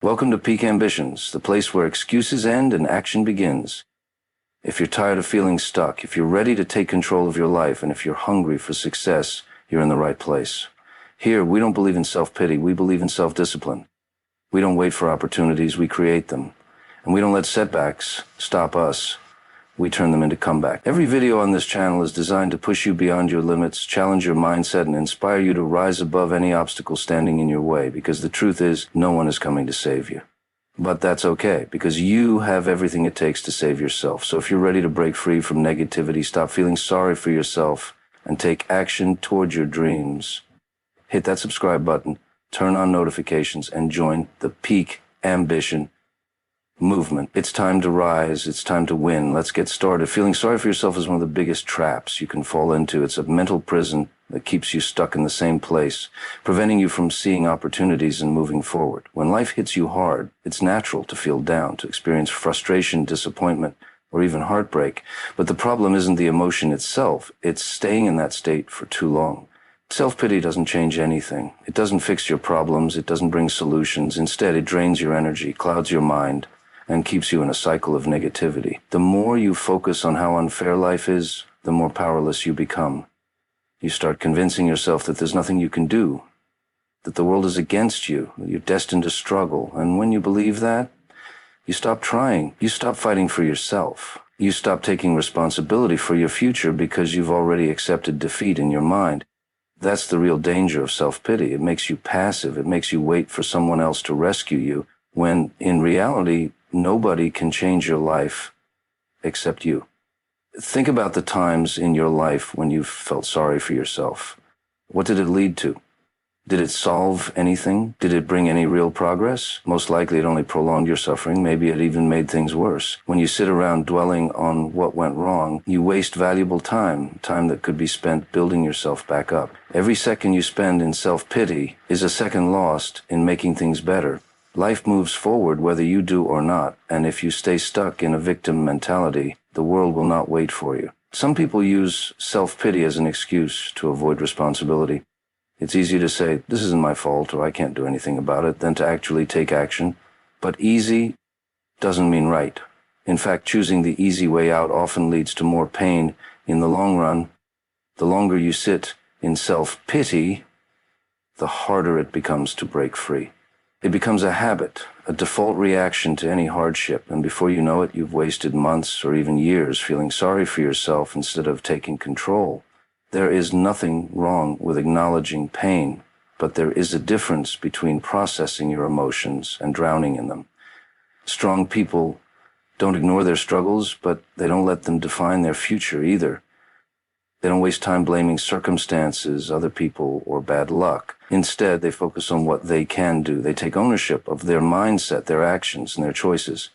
Welcome to Peak Ambitions, the place where excuses end and action begins. If you're tired of feeling stuck, if you're ready to take control of your life, and if you're hungry for success, you're in the right place. Here, we don't believe in self-pity, we believe in self-discipline. We don't wait for opportunities, we create them. And we don't let setbacks stop us. We turn them into comeback. Every video on this channel is designed to push you beyond your limits, challenge your mindset, and inspire you to rise above any obstacle standing in your way, because the truth is, no one is coming to save you. But that's okay, because you have everything it takes to save yourself. So if you're ready to break free from negativity, stop feeling sorry for yourself, and take action toward your dreams, hit that subscribe button, turn on notifications, and join the Peak Ambition movement. It's time to rise. It's time to win. Let's get started. Feeling sorry for yourself is one of the biggest traps you can fall into. It's a mental prison that keeps you stuck in the same place, preventing you from seeing opportunities and moving forward. When life hits you hard, it's natural to feel down, to experience frustration, disappointment, or even heartbreak. But the problem isn't the emotion itself. It's staying in that state for too long. Self-pity doesn't change anything. It doesn't fix your problems. It doesn't bring solutions. Instead, it drains your energy, clouds your mind, and keeps you in a cycle of negativity. The more you focus on how unfair life is, the more powerless you become. You start convincing yourself that there's nothing you can do, that the world is against you, that you're destined to struggle. And when you believe that, you stop trying. You stop fighting for yourself. You stop taking responsibility for your future because you've already accepted defeat in your mind. That's the real danger of self-pity. It makes you passive. It makes you wait for someone else to rescue you, when in reality, nobody can change your life except you. Think about the times in your life when you felt sorry for yourself. What did it lead to? Did it solve anything? Did it bring any real progress? Most likely it only prolonged your suffering. Maybe it even made things worse. When you sit around dwelling on what went wrong, you waste valuable time that could be spent building yourself back up. Every second you spend in self-pity is a second lost in making things better. Life moves forward whether you do or not, and if you stay stuck in a victim mentality, the world will not wait for you. Some people use self-pity as an excuse to avoid responsibility. It's easy to say, this isn't my fault, or I can't do anything about it, than to actually take action. But easy doesn't mean right. In fact, choosing the easy way out often leads to more pain in the long run. The longer you sit in self-pity, the harder it becomes to break free. It becomes a habit, a default reaction to any hardship, and before you know it, you've wasted months or even years feeling sorry for yourself instead of taking control. There is nothing wrong with acknowledging pain, but there is a difference between processing your emotions and drowning in them. Strong people don't ignore their struggles, but they don't let them define their future either. They don't waste time blaming circumstances, other people, or bad luck. Instead, they focus on what they can do. They take ownership of their mindset, their actions, and their choices.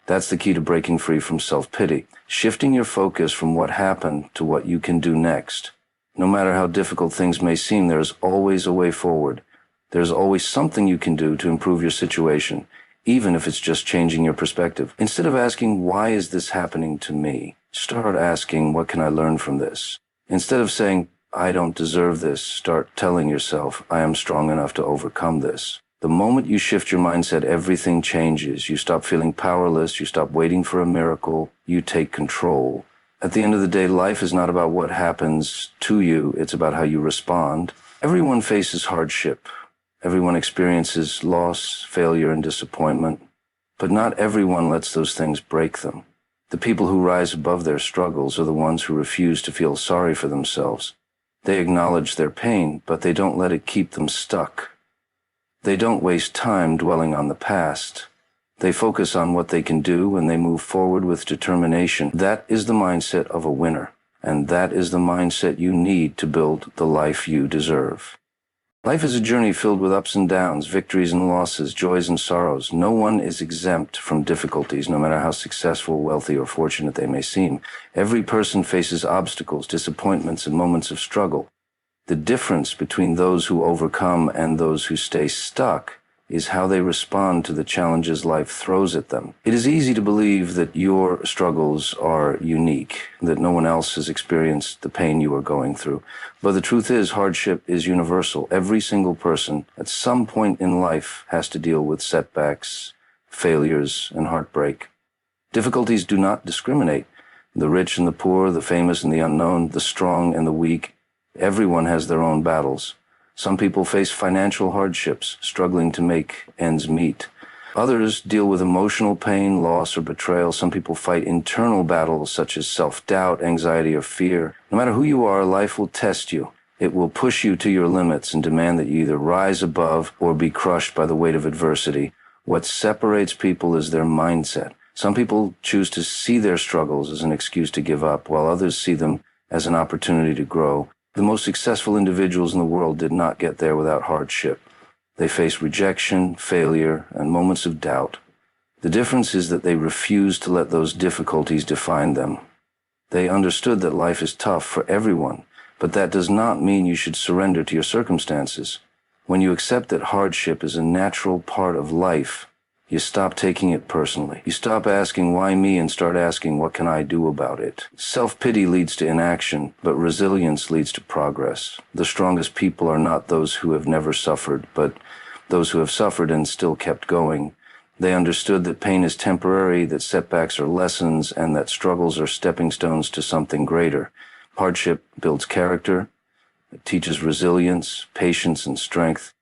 That's the key to breaking free from self-pity. Shifting your focus from what happened to what you can do next. No matter how difficult things may seem, there is always a way forward. There's always something you can do to improve your situation, even if it's just changing your perspective. Instead of asking, why is this happening to me? Start asking, what can I learn from this? Instead of saying, I don't deserve this, start telling yourself, I am strong enough to overcome this. The moment you shift your mindset, everything changes. You stop feeling powerless. You stop waiting for a miracle. You take control. At the end of the day, life is not about what happens to you. It's about how you respond. Everyone faces hardship. Everyone experiences loss, failure, and disappointment. But not everyone lets those things break them. The people who rise above their struggles are the ones who refuse to feel sorry for themselves. They acknowledge their pain, but they don't let it keep them stuck. They don't waste time dwelling on the past. They focus on what they can do, and they move forward with determination. That is the mindset of a winner, and that is the mindset you need to build the life you deserve. Life is a journey filled with ups and downs, victories and losses, joys and sorrows. No one is exempt from difficulties, no matter how successful, wealthy, or fortunate they may seem. Every person faces obstacles, disappointments, and moments of struggle. The difference between those who overcome and those who stay stuck is how they respond to the challenges life throws at them. It is easy to believe that your struggles are unique, that no one else has experienced the pain you are going through. But the truth is, hardship is universal. Every single person at some point in life has to deal with setbacks, failures, and heartbreak. Difficulties do not discriminate. The rich and the poor, the famous and the unknown, the strong and the weak, everyone has their own battles. Some people face financial hardships, struggling to make ends meet. Others deal with emotional pain, loss, or betrayal. Some people fight internal battles such as self-doubt, anxiety, or fear. No matter who you are, life will test you. It will push you to your limits and demand that you either rise above or be crushed by the weight of adversity. What separates people is their mindset. Some people choose to see their struggles as an excuse to give up, while others see them as an opportunity to grow. The most successful individuals in the world did not get there without hardship. They faced rejection, failure, and moments of doubt. The difference is that they refused to let those difficulties define them. They understood that life is tough for everyone, but that does not mean you should surrender to your circumstances. When you accept that hardship is a natural part of life, you stop taking it personally. You stop asking, why me, and start asking, what can I do about it? Self-pity leads to inaction, but resilience leads to progress. The strongest people are not those who have never suffered, but those who have suffered and still kept going. They understood that pain is temporary, that setbacks are lessons, and that struggles are stepping stones to something greater. Hardship builds character. It teaches resilience, patience, and strength.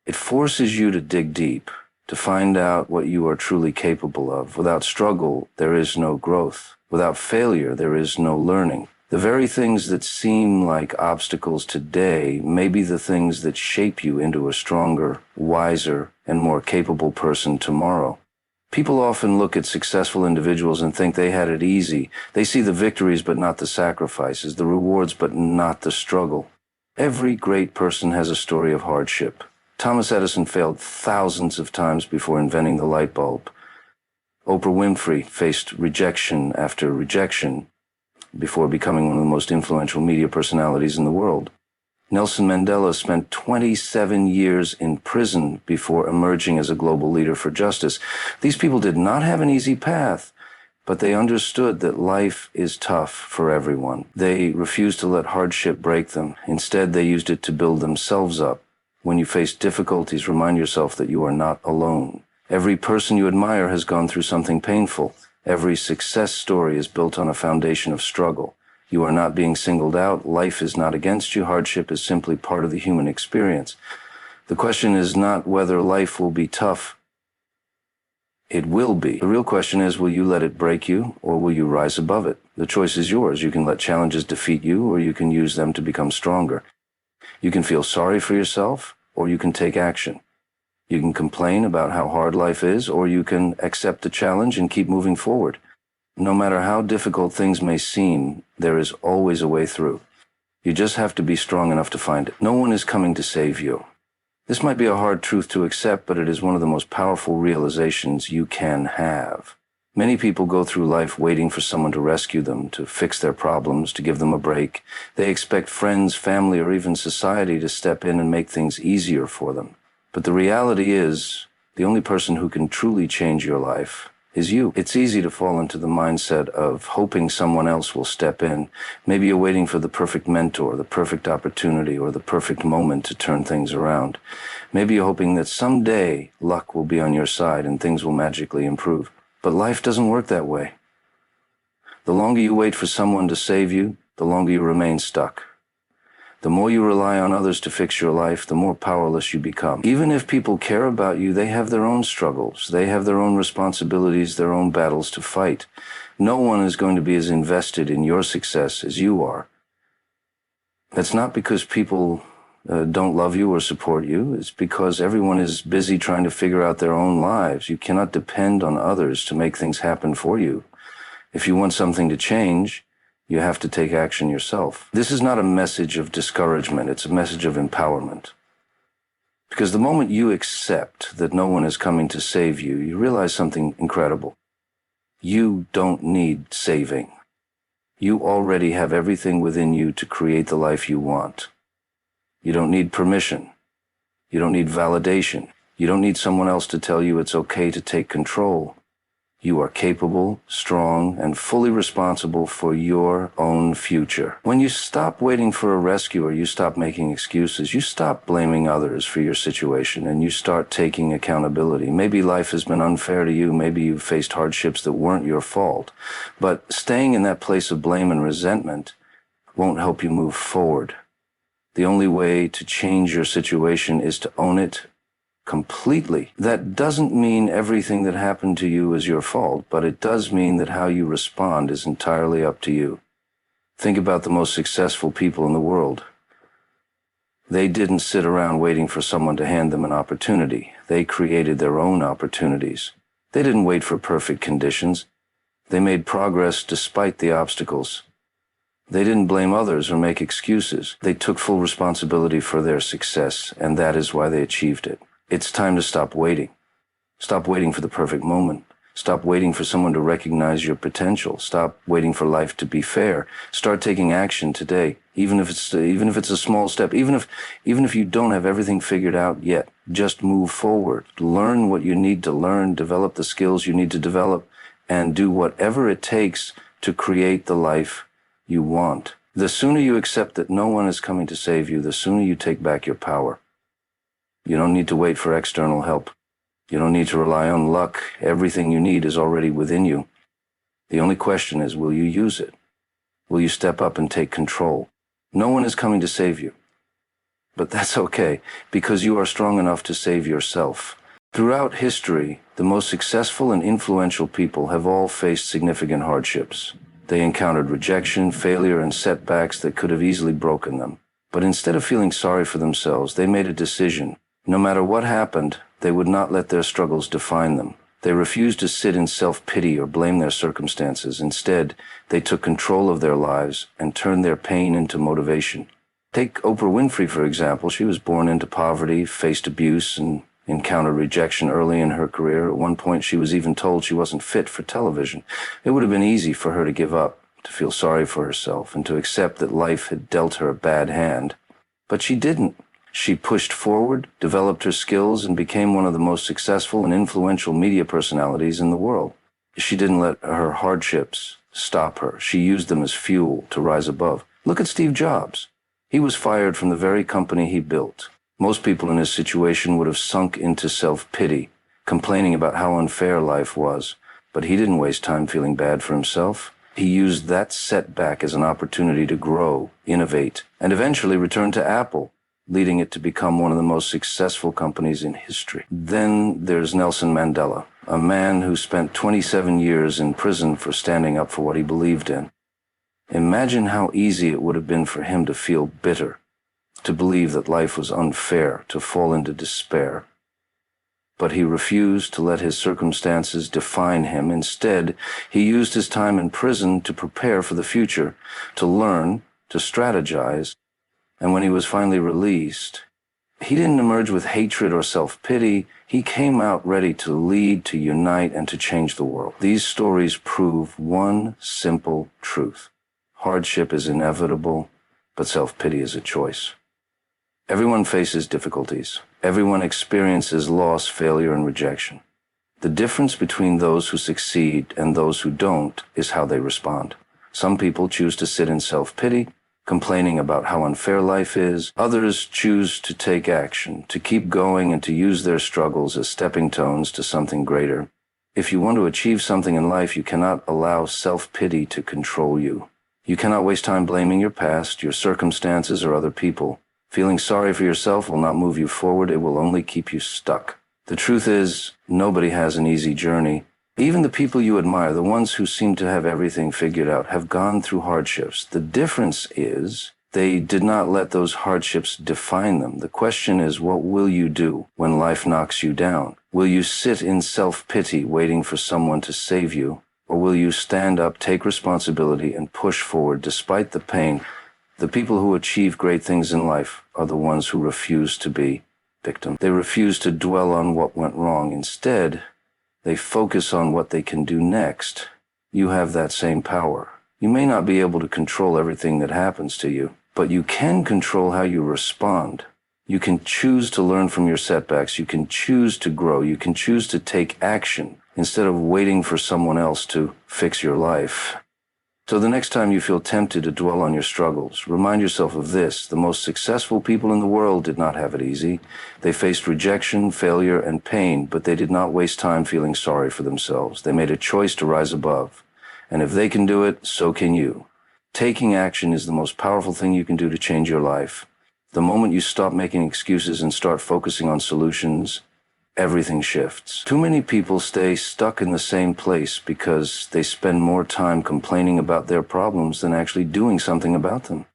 It forces you to dig deep, to find out what you are truly capable of. Without struggle, there is no growth. Without failure, there is no learning. The very things that seem like obstacles today may be the things that shape you into a stronger, wiser, and more capable person tomorrow. People often look at successful individuals and think they had it easy. They see the victories but not the sacrifices, the rewards but not the struggle. Every great person has a story of hardship. Thomas Edison failed thousands of times before inventing the light bulb. Oprah Winfrey faced rejection after rejection before becoming one of the most influential media personalities in the world. Nelson Mandela spent 27 years in prison before emerging as a global leader for justice. These people did not have an easy path, but they understood that life is tough for everyone. They refused to let hardship break them. Instead, they used it to build themselves up. When you face difficulties, remind yourself that you are not alone. Every person you admire has gone through something painful. Every success story is built on a foundation of struggle. You are not being singled out. Life is not against you. Hardship is simply part of the human experience. The question is not whether life will be tough. It will be. The real question is, will you let it break you, or will you rise above it? The choice is yours. You can let challenges defeat you, or you can use them to become stronger. You can feel sorry for yourself, or you can take action. You can complain about how hard life is, or you can accept the challenge and keep moving forward. No matter how difficult things may seem, there is always a way through. You just have to be strong enough to find it. No one is coming to save you. This might be a hard truth to accept, but it is one of the most powerful realizations you can have. Many people go through life waiting for someone to rescue them, to fix their problems, to give them a break. They expect friends, family, or even society to step in and make things easier for them. But the reality is, the only person who can truly change your life is you. It's easy to fall into the mindset of hoping someone else will step in. Maybe you're waiting for the perfect mentor, the perfect opportunity, or the perfect moment to turn things around. Maybe you're hoping that someday luck will be on your side and things will magically improve. But life doesn't work that way. The longer you wait for someone to save you, the longer you remain stuck. The more you rely on others to fix your life, the more powerless you become. Even if people care about you, they have their own struggles. They have their own responsibilities, their own battles to fight. No one is going to be as invested in your success as you are. That's not because people don't love you or support you. It's because everyone is busy trying to figure out their own lives. You cannot depend on others to make things happen for you. If you want something to change, you have to take action yourself. This is not a message of discouragement. It's a message of empowerment. Because the moment you accept that no one is coming to save you, you realize something incredible. You don't need saving. You already have everything within you to create the life you want. You don't need permission. You don't need validation. You don't need someone else to tell you it's okay to take control. You are capable, strong, and fully responsible for your own future. When you stop waiting for a rescuer, you stop making excuses, you stop blaming others for your situation, and you start taking accountability. Maybe life has been unfair to you, maybe you've faced hardships that weren't your fault, but staying in that place of blame and resentment won't help you move forward. The only way to change your situation is to own it completely. That doesn't mean everything that happened to you is your fault, but it does mean that how you respond is entirely up to you. Think about the most successful people in the world. They didn't sit around waiting for someone to hand them an opportunity. They created their own opportunities. They didn't wait for perfect conditions. They made progress despite the obstacles. They didn't blame others or make excuses. They took full responsibility for their success, and that is why they achieved it. It's time to stop waiting. Stop waiting for the perfect moment. Stop waiting for someone to recognize your potential. Stop waiting for life to be fair. Start taking action today, even if it's a small step, even if you don't have everything figured out yet. Just move forward. Learn what you need to learn, develop the skills you need to develop, and do whatever it takes to create the life you want. The sooner you accept that no one is coming to save you, the sooner you take back your power. You don't need to wait for external help. You don't need to rely on luck. Everything you need is already within you. The only question is, will you use it? Will you step up and take control? No one is coming to save you. But that's okay, because you are strong enough to save yourself. Throughout history, the most successful and influential people have all faced significant hardships. They encountered rejection, failure, and setbacks that could have easily broken them. But instead of feeling sorry for themselves, they made a decision. No matter what happened, they would not let their struggles define them. They refused to sit in self-pity or blame their circumstances. Instead, they took control of their lives and turned their pain into motivation. Take Oprah Winfrey, for example. She was born into poverty, faced abuse, and encountered rejection early in her career. At one point, she was even told she wasn't fit for television. It would have been easy for her to give up, to feel sorry for herself, and to accept that life had dealt her a bad hand. But she didn't. She pushed forward, developed her skills, and became one of the most successful and influential media personalities in the world. She didn't let her hardships stop her. She used them as fuel to rise above. Look at Steve Jobs. He was fired from the very company he built. Most people in his situation would have sunk into self-pity, complaining about how unfair life was. But he didn't waste time feeling bad for himself. He used that setback as an opportunity to grow, innovate, and eventually return to Apple, leading it to become one of the most successful companies in history. Then there's Nelson Mandela, a man who spent 27 years in prison for standing up for what he believed in. Imagine how easy it would have been for him to feel bitter, to believe that life was unfair, to fall into despair. But he refused to let his circumstances define him. Instead, he used his time in prison to prepare for the future, to learn, to strategize. And when he was finally released, he didn't emerge with hatred or self-pity. He came out ready to lead, to unite, and to change the world. These stories prove one simple truth. Hardship is inevitable, but self-pity is a choice. Everyone faces difficulties. Everyone experiences loss, failure, and rejection. The difference between those who succeed and those who don't is how they respond. Some people choose to sit in self-pity, complaining about how unfair life is. Others choose to take action, to keep going, and to use their struggles as stepping stones to something greater. If you want to achieve something in life, you cannot allow self-pity to control you. You cannot waste time blaming your past, your circumstances, or other people. Feeling sorry for yourself will not move you forward. It will only keep you stuck. The truth is, nobody has an easy journey. Even the people you admire, the ones who seem to have everything figured out, have gone through hardships. The difference is they did not let those hardships define them. The question is, what will you do when life knocks you down? Will you sit in self-pity waiting for someone to save you? Or will you stand up, take responsibility, and push forward despite the pain? The people who achieve great things in life are the ones who refuse to be victims. They refuse to dwell on what went wrong. Instead, they focus on what they can do next. You have that same power. You may not be able to control everything that happens to you, but you can control how you respond. You can choose to learn from your setbacks. You can choose to grow. You can choose to take action instead of waiting for someone else to fix your life. So the next time you feel tempted to dwell on your struggles, remind yourself of this. The most successful people in the world did not have it easy. They faced rejection, failure, and pain, but they did not waste time feeling sorry for themselves. They made a choice to rise above. And if they can do it, so can you. Taking action is the most powerful thing you can do to change your life. The moment you stop making excuses and start focusing on solutions, everything shifts. Too many people stay stuck in the same place because they spend more time complaining about their problems than actually doing something about them.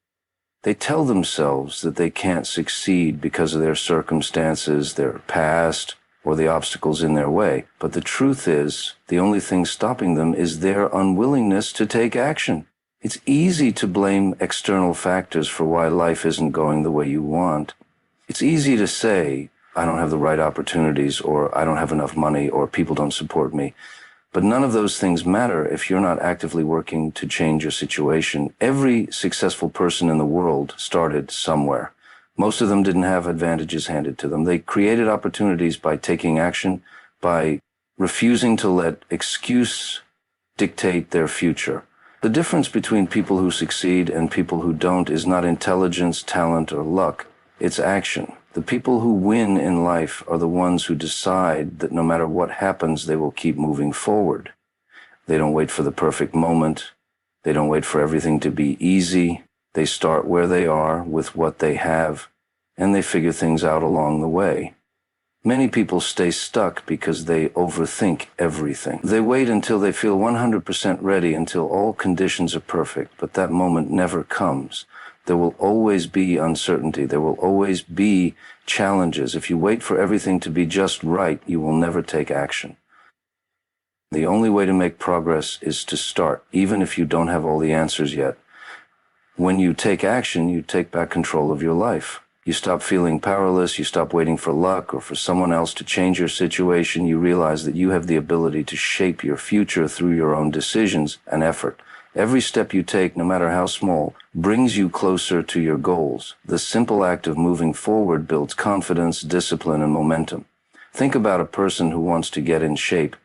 They tell themselves that they can't succeed because of their circumstances, their past, or the obstacles in their way. But the truth is, the only thing stopping them is their unwillingness to take action. It's easy to blame external factors for why life isn't going the way you want. It's easy to say, I don't have the right opportunities, or I don't have enough money, or people don't support me. But none of those things matter if you're not actively working to change your situation. Every successful person in the world started somewhere. Most of them didn't have advantages handed to them. They created opportunities by taking action, by refusing to let excuse dictate their future. The difference between people who succeed and people who don't is not intelligence, talent, or luck. It's action. The people who win in life are the ones who decide that no matter what happens, they will keep moving forward. They don't wait for the perfect moment. They don't wait for everything to be easy. They start where they are with what they have, and they figure things out along the way. Many people stay stuck because they overthink everything. They wait until they feel 100% ready, until all conditions are perfect, but that moment never comes. There will always be uncertainty. There will always be challenges. If you wait for everything to be just right, you will never take action. The only way to make progress is to start, even if you don't have all the answers yet. When you take action, you take back control of your life. You stop feeling powerless. You stop waiting for luck or for someone else to change your situation. You realize that you have the ability to shape your future through your own decisions and effort. Every step you take, no matter how small, brings you closer to your goals. The simple act of moving forward builds confidence, discipline, and momentum. Think about a person who wants to get in shape.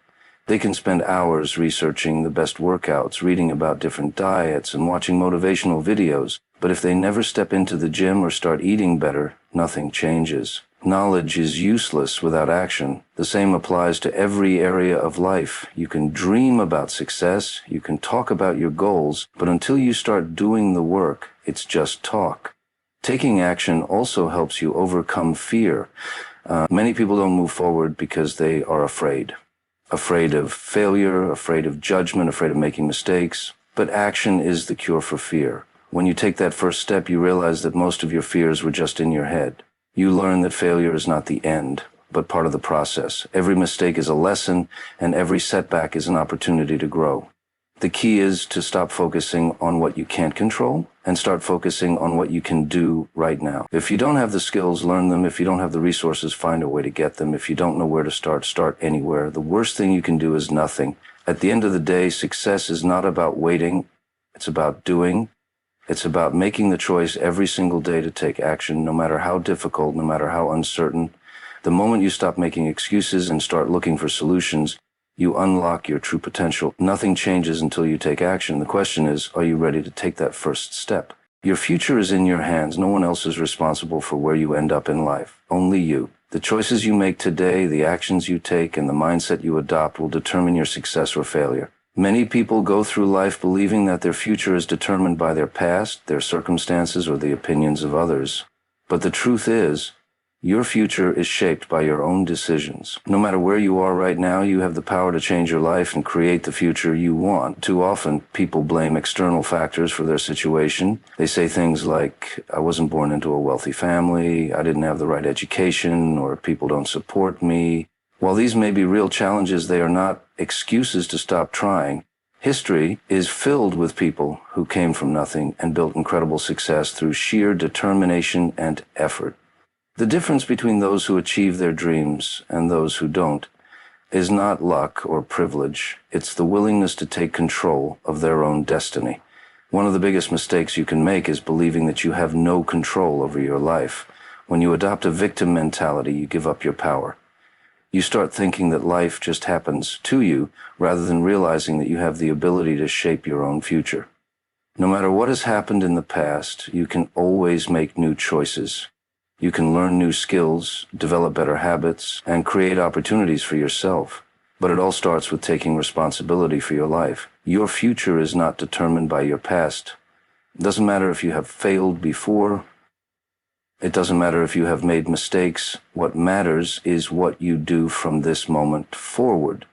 They can spend hours researching the best workouts, reading about different diets, and watching motivational videos. But if they never step into the gym or start eating better, nothing changes. Knowledge is useless without action. The same applies to every area of life. You can dream about success, you can talk about your goals, but until you start doing the work, it's just talk. Taking action also helps you overcome fear. Many people don't move forward because they are afraid. Afraid of failure, afraid of judgment, afraid of making mistakes. But action is the cure for fear. When you take that first step, you realize that most of your fears were just in your head. You learn that failure is not the end, but part of the process. Every mistake is a lesson, and every setback is an opportunity to grow. The key is to stop focusing on what you can't control and start focusing on what you can do right now. If you don't have the skills, learn them. If you don't have the resources, find a way to get them. If you don't know where to start, start anywhere. The worst thing you can do is nothing. At the end of the day, success is not about waiting. It's about doing. It's about making the choice every single day to take action, no matter how difficult, no matter how uncertain. The moment you stop making excuses and start looking for solutions, you unlock your true potential. Nothing changes until you take action. The question is, are you ready to take that first step? Your future is in your hands. No one else is responsible for where you end up in life. Only you. The choices you make today, the actions you take, and the mindset you adopt will determine your success or failure. Many people go through life believing that their future is determined by their past, their circumstances, or the opinions of others. But the truth is, your future is shaped by your own decisions. No matter where you are right now, you have the power to change your life and create the future you want. Too often, people blame external factors for their situation. They say things like, I wasn't born into a wealthy family, I didn't have the right education, or people don't support me. While these may be real challenges, they are not excuses to stop trying. History is filled with people who came from nothing and built incredible success through sheer determination and effort. The difference between those who achieve their dreams and those who don't is not luck or privilege. It's the willingness to take control of their own destiny. One of the biggest mistakes you can make is believing that you have no control over your life. When you adopt a victim mentality, you give up your power. You start thinking that life just happens to you rather than realizing that you have the ability to shape your own future. No matter what has happened in the past, you can always make new choices. You can learn new skills, develop better habits, and create opportunities for yourself. But it all starts with taking responsibility for your life. Your future is not determined by your past. It doesn't matter if you have failed before. It doesn't matter if you have made mistakes. What matters is what you do from this moment forward.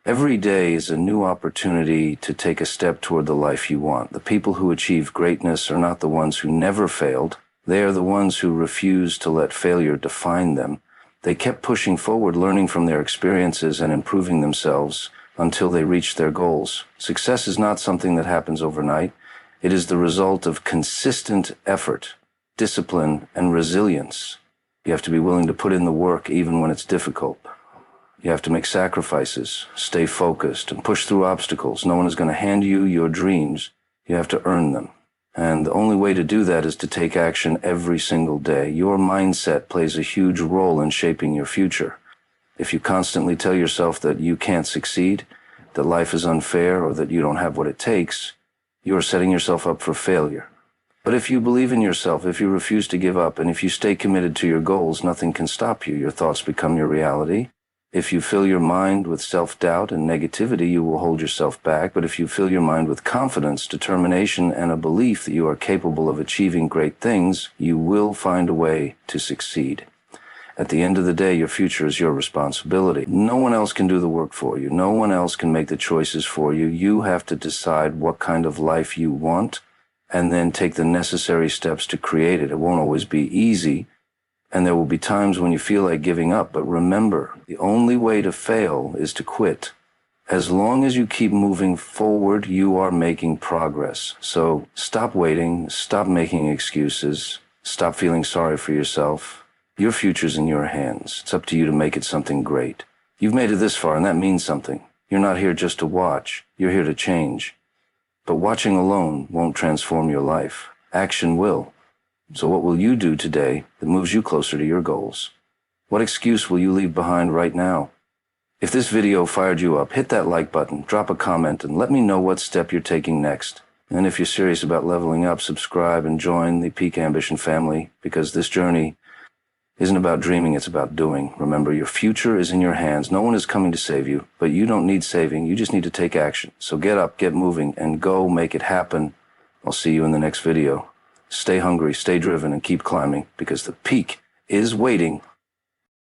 Every day is a new opportunity to take a step toward the life you want. The people who achieve greatness are not the ones who never failed. They are the ones who refuse to let failure define them. They kept pushing forward, learning from their experiences and improving themselves until they reached their goals. Success is not something that happens overnight. It is the result of consistent effort, discipline, and resilience. You have to be willing to put in the work even when it's difficult. You have to make sacrifices, stay focused, and push through obstacles. No one is going to hand you your dreams. You have to earn them. And the only way to do that is to take action every single day. Your mindset plays a huge role in shaping your future. If you constantly tell yourself that you can't succeed, that life is unfair, or that you don't have what it takes, you are setting yourself up for failure. But if you believe in yourself, if you refuse to give up, and if you stay committed to your goals, nothing can stop you. Your thoughts become your reality. If you fill your mind with self-doubt and negativity, you will hold yourself back. But if you fill your mind with confidence, determination, and a belief that you are capable of achieving great things, you will find a way to succeed. At the end of the day, your future is your responsibility. No one else can do the work for you. No one else can make the choices for you. You have to decide what kind of life you want and then take the necessary steps to create it. It won't always be easy. And there will be times when you feel like giving up, but remember, the only way to fail is to quit. As long as you keep moving forward, you are making progress. So stop waiting, stop making excuses, stop feeling sorry for yourself. Your future's in your hands. It's up to you to make it something great. You've made it this far, and that means something. You're not here just to watch. You're here to change. But watching alone won't transform your life. Action will. So what will you do today that moves you closer to your goals? What excuse will you leave behind right now? If this video fired you up, hit that like button, drop a comment, and let me know what step you're taking next. And if you're serious about leveling up, subscribe and join the Peak Ambition family, because this journey isn't about dreaming, it's about doing. Remember, your future is in your hands. No one is coming to save you, but you don't need saving. You just need to take action. So get up, get moving, and go make it happen. I'll see you in the next video. Stay hungry, stay driven, and keep climbing, because the peak is waiting